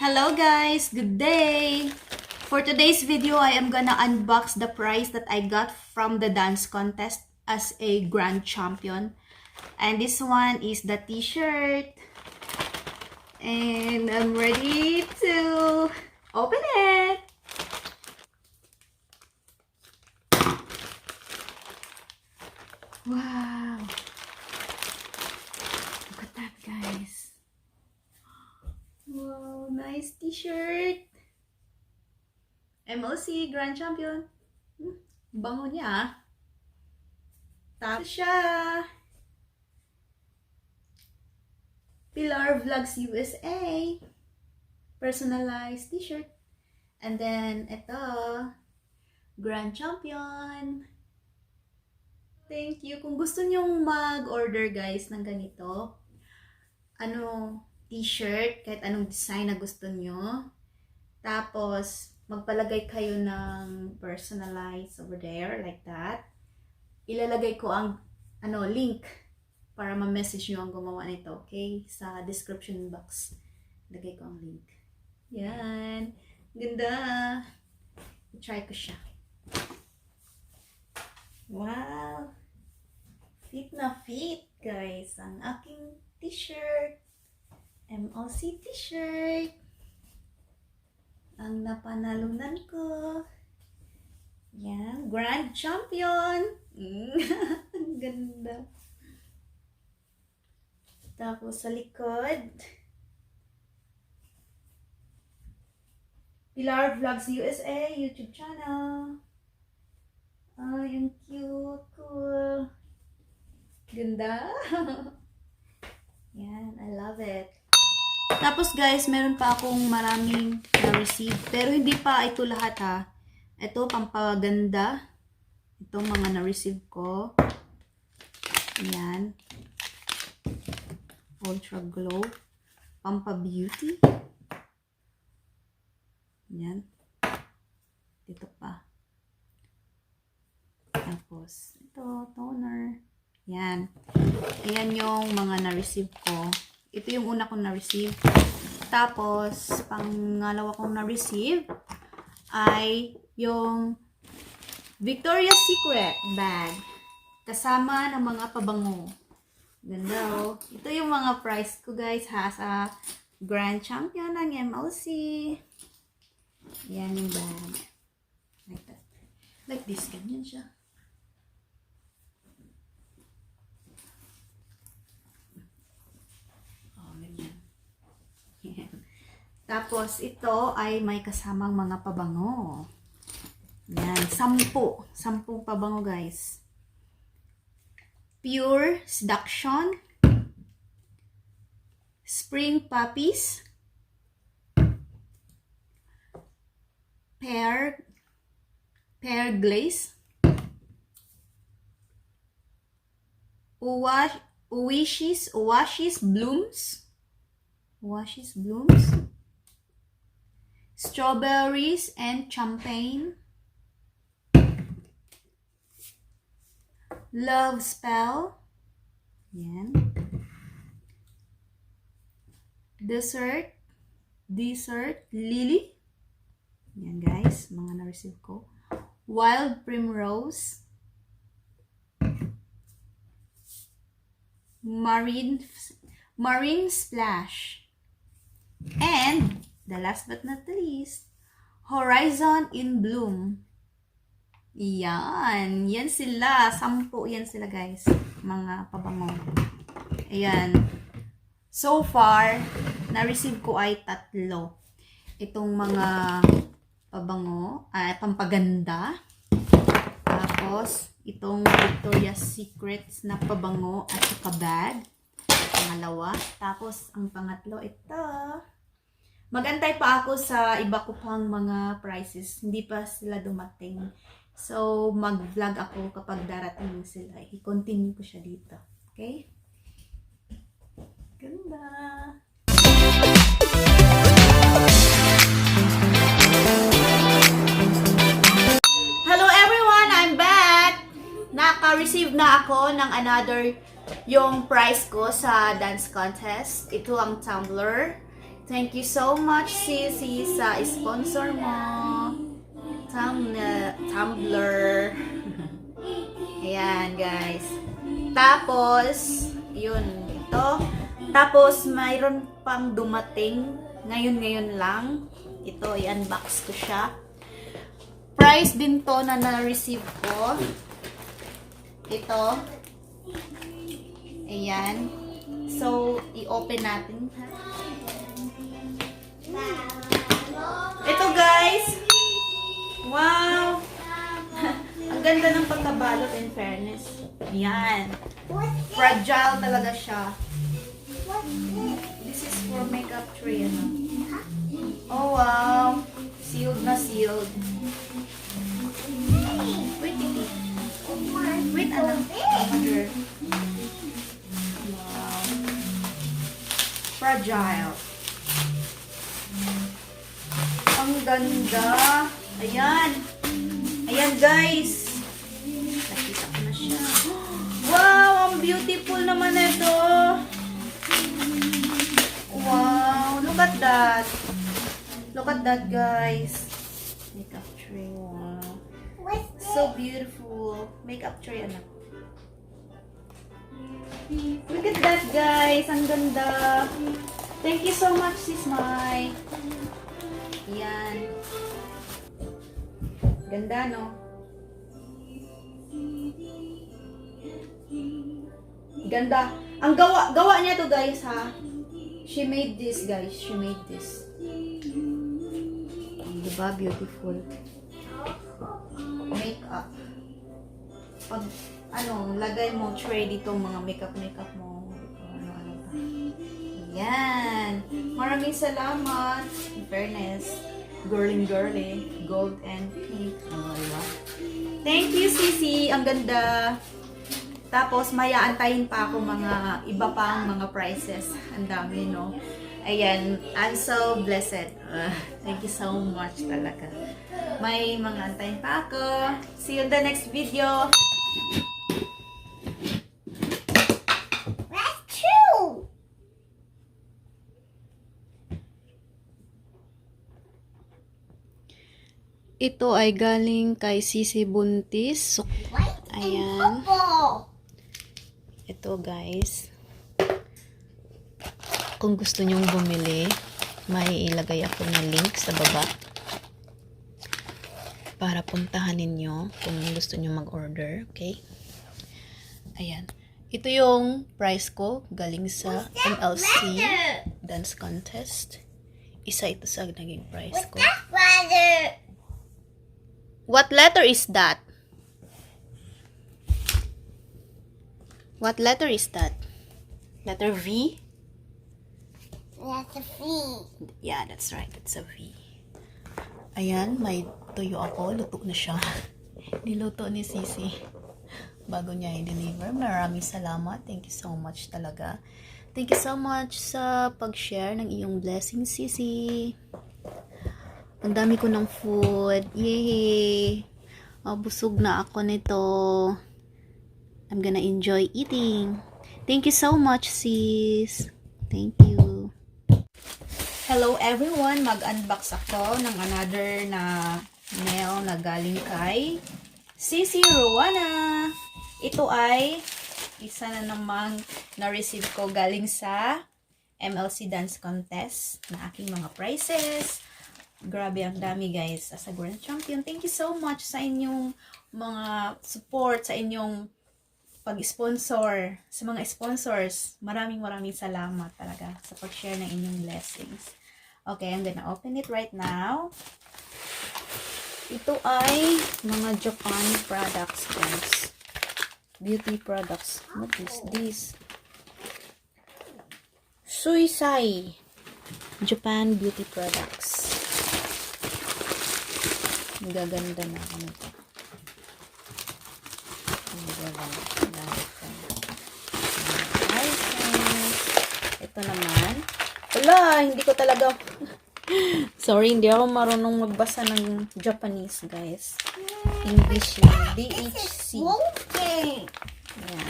Hello guys, good day! For today's video, I am gonna unbox the prize that I got from the dance contest as a grand champion. And this one is the t-shirt. And I'm ready to open it! Wow! Look at that, guys. Wow, nice t-shirt. MLC Grand Champion. Bango niya. Tapos siya. Pilar Vlogs USA. Personalized t-shirt. And then, ito. Grand Champion. Thank you. Kung gusto nyong mag-order guys ng ganito, t-shirt, kahit anong design na gusto nyo. Tapos, magpalagay kayo ng personalized over there, like that. Ilalagay ko ang link para ma-message nyo ang gumawa nito, okay? Sa description box. Ilagay ko ang link. Yan. Ganda. I-try ko siya. Wow. Fit na fit, guys. Ang aking t-shirt. MLC t-shirt. Ang napanalunan ko. Yan. Grand Champion. Ang ganda. Tapos sa likod. Pilar Vlogs USA YouTube channel. Ay, ang cute. Cool. Ganda. Yan. I love it. Tapos guys, meron pa akong maraming na-receive. Pero hindi pa ito lahat ha. Ito, pampaganda. Itong mga na-receive ko. Ayan. Ultra Glow. Pampa-beauty. Ayan. Dito pa. Tapos, ito, toner. Ayan. Ayan yung mga na-receive ko. Ito yung una kong na-receive. Tapos, pangalawa kong na-receive ay yung Victoria's Secret bag. Kasama ng mga pabango. Ganda oh. Ito yung mga prize ko guys ha sa Grand Champion ng MLC. Yan yung bag. Like that. Like this. Ganyan siya. Tapos, ito ay may kasamang mga pabango. Yan, 10. 10 pabango, guys. Pure Seduction. Spring Puppies. Pear Glaze. Oasis Blooms. Oasis Blooms. Strawberries and Champagne. Love Spell. Yan. Dessert Lily. Yan guys, mga na-receive ko. Wild Primrose. Marine Splash. And the last but not the least, Horizon in Bloom. Yan. Yan sila. 10 yan sila guys. Mga pabango. Ayan. So far, na-receive ko ay 3. Itong mga pabango, pampaganda. Tapos, itong Victoria's Secrets na pabango at saka bag. Pangalawa. Tapos, ang pangatlo, ito. Magantay pa ako sa iba ko pang mga prizes. Hindi pa sila dumating. So, mag-vlog ako kapag darating sila. I-continue ko siya dito. Okay? Ganda! Hello everyone! I'm back! Naka-receive na ako ng another yung prize ko sa dance contest. Ito ang tumbler. Thank you so much, Sisi, sa sponsor mo. Tumbler. Ayan, guys. Tapos, yun, ito. Tapos, mayroon pang dumating. Ngayon lang. Ito, i-unbox ko siya. Price din to na na-receive ko. Ito. Ayan. So, i-open natin. Ito, guys. Wow! Ang ganda ng pagkabalot, in fairness. Ayan. Fragile talaga siya. This is for makeup tray, ano? Oh, wow! Sealed na sealed. Wait, wait. Wait, ano? Mother. Wow. Fragile. Ang ganda. Ayan. Ayan, guys. Nakita ko na siya. Wow, ang beautiful naman ito. Wow, look at that. Look at that, guys. Makeup tray. Wow. So beautiful. Makeup tray, anak. Look at that, guys. Ang ganda. Thank you so much, Sis Mai. Yan. Ganda, no? Ganda. Ang gawa niya to, guys, ha? She made this, guys. She made this. Diba? Beautiful. Makeup. Pag, lagay mo tray dito, mga makeup mo. Ano pa. Yan. Maraming salamat. In fairness. Girly. Gold and pink. Oh, diba? Thank you, Sisi. Ang ganda. Tapos, maya-antayin pa ako mga iba pang mga prices. Ang dami, no? Ayan. I'm so blessed. Thank you so much talaga. May mga antayin pa ako. See you in the next video. That's true. Ito ay galing kay Sisi Buntis. So, ayan. Ito, guys. Kung gusto nyong bumili, may ilagay ako na link sa baba para puntahan ninyo kung gusto nyo mag-order. Okay? Ayan. Ito yung price ko galing sa MLC Dance Contest. Isa ito sa naging price ko. What letter is that? What letter is that? Letter V? That's a V. Yeah, that's right. It's a V. Ayan, may tuyo ako. Luto na siya. Niluto ni Sisi bago niya i-deliver. Maraming salamat. Thank you so much talaga. Thank you so much sa pag-share ng iyong blessing, Sisi. Ang dami ko ng food. Yay! Busog na ako nito. I'm gonna enjoy eating. Thank you so much, sis. Thank you. Hello everyone, mag-unbox ako ng another na mail na galing kay Sisi Rowana. Ito ay isa na namang na-receive ko galing sa MLC Dance Contest na aking mga prizes. Grabe, ang dami, guys. As a Grand Champion, thank you so much sa inyong mga support, sa inyong pag-sponsor, sa mga sponsors. Maraming salamat talaga sa pag-share ng inyong blessings. Okay, I'm gonna open it right now. Ito ay mga Japan products, guys. Beauty products. What is this? Suisai. Japan beauty products. Ang gaganda na ako nito. Ito naman. Wala, hindi ko talaga. Sorry, hindi ako marunong magbasa ng Japanese, guys. English lang. DHC. Ayan.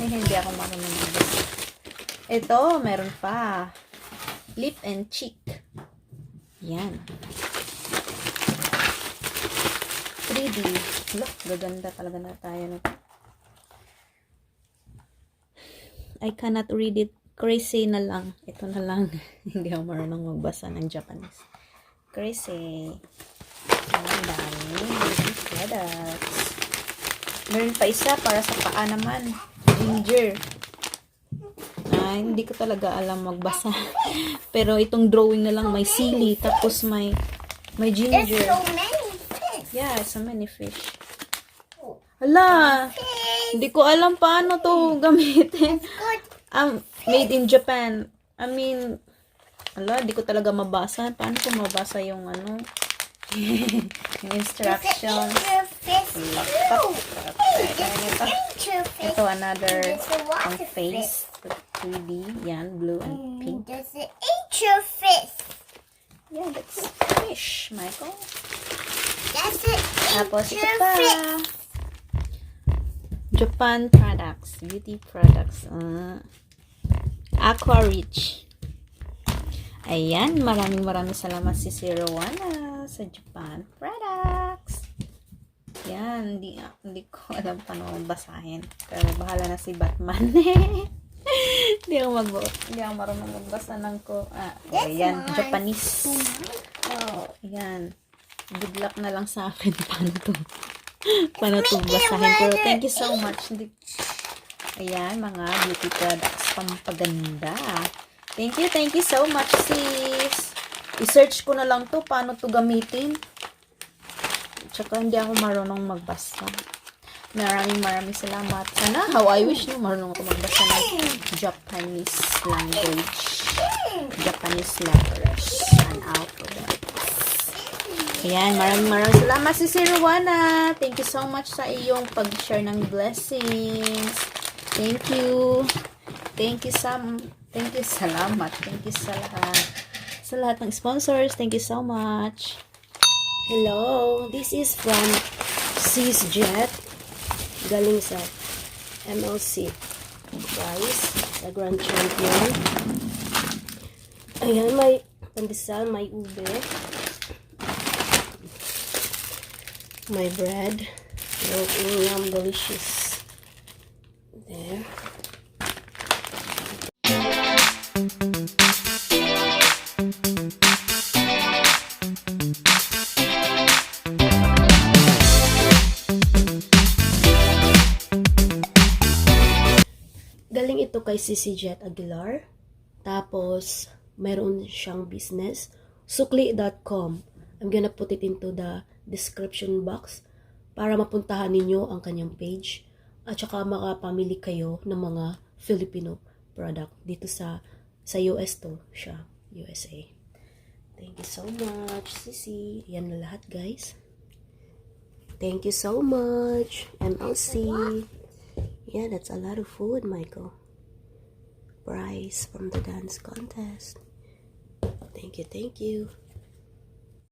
Hindi ako marunong magbasa. Ito, meron pa. Lip and cheek. Yan. 3D. Look, gaganda talaga na tayo na. I cannot read it. Crazy na lang. Ito na lang. Hindi ako marunong magbasa ng Japanese. Crazy. Ang dami. Beauty products. Meron pa isa para sa paa naman. Ginger. Hindi ko talaga alam magbasa. Pero itong drawing na lang may sili. Tapos may ginger. There's so many fish. Yeah, so many fish. Hala! Hindi ko alam paano to gamitin. Made in Japan. I mean, di ko talaga mabasa. Paano ko mabasa yung ano? Yung instructions. Ito, another pang face. 3D. Yan, blue and pink. There's an fish. Yeah, that's fish, Michael. That's an Tapos, ito pa. Japan products. Beauty products. Aqua Rich. Ayan, maraming salamat si Rowana sa Japan products. Yan, hindi ko alam paano basahin. Pero bahala na si Batman. Hindi ako marunong magbasa ng ko. Ayan, Japanese. Ayan. Good luck na lang sa akin paano to basahin. Pero thank you so much. Ayan, mga beauty products pampaganda. Thank you so much, sis. I-search ko na lang to, paano to gamitin. Tsaka hindi ako marunong magbasa. Maraming salamat. Sana, how I wish no, marunong ako magbasa ng Japanese language. Japanese letters and alphabets. Ayan, maraming salamat, sis Rowana. Thank you so much sa iyong pag-share ng blessings. Thank you. Salamat. Thank you sa lahat. Sa lahat ng sponsors, thank you so much. Hello, this is from Sis Jet. Galing sa MLC. Guys, sa Grand Champion. Ayan, may pandesal, may ube. My bread. Yum, delicious. There. Galing ito kay Sisi Jet Aguilar. Tapos, mayroon siyang business. Sukli.com. I'm gonna put it into the description box para mapuntahan ninyo ang kanyang page. At saka makapamili kayo ng mga Filipino product dito sa US to siya. USA. Thank you so much, Sisi. Yan na lahat, guys. Thank you so much. MLC. Yeah, that's a lot of food, Michael. Prize from the dance contest. Thank you.